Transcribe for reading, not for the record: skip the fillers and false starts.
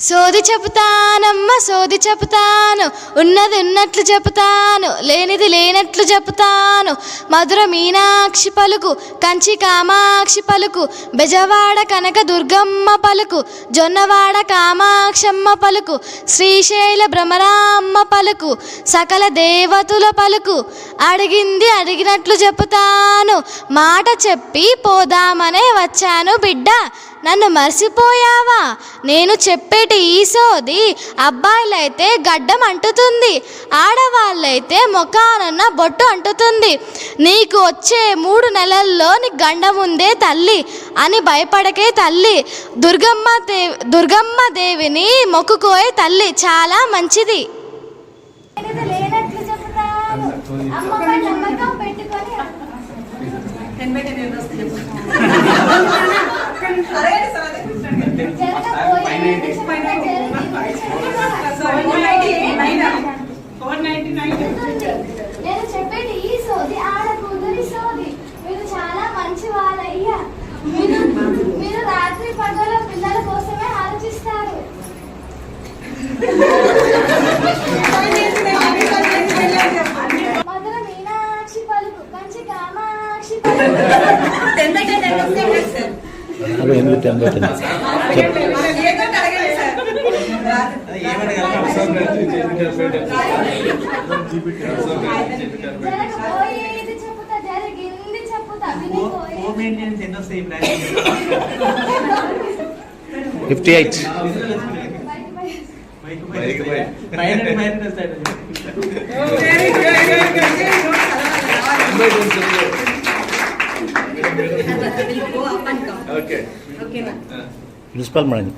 సోది చెబుతానమ్మ సోది చెబుతాను, ఉన్నది ఉన్నట్లు చెబుతాను, లేనిది లేనట్లు చెబుతాను. మధుర మీనాక్షి పలుకు, కంచి కామాక్షి పలుకు, బెజవాడ కనక దుర్గమ్మ పలుకు, జొన్నవాడ కామాక్షమ్మ పలుకు, శ్రీశైల భ్రమరామ్మ పలుకు, సకల దేవతుల పలుకు. అడిగింది అడిగినట్లు చెబుతాను, మాట చెప్పి పోదామనే వచ్చాను బిడ్డ, నన్ను మర్చిపోయావా? నేను చెప్పేటి ఈ సోది అబ్బాయిలైతే గడ్డం అంటుతుంది, ఆడవాళ్ళైతే ముఖానున్న బొట్టు అంటుతుంది. నీకు వచ్చే 3 నెలల్లో నీకు గండం ఉందే తల్లి అని భయపడకే తల్లి. దుర్గమ్మ దేవిని మొక్కుకోయే తల్లి, చాలా మంచిది. నేను చెప్పేది ఈ సోది ఆడకూతురి సోది. మీరు చాలా మంచి వాళ్ళయ్యా. మీరు రాత్రి పగలు పిల్లల కోసమే ఆలోచిస్తారు. మధుర మీనాక్షి పలుకు, కంచి కామాక్షి పలుకు. జరగబోయేది చెప్పుతా, జరిగింది చెప్పుతా, వినిపోయేది 58. Principal madam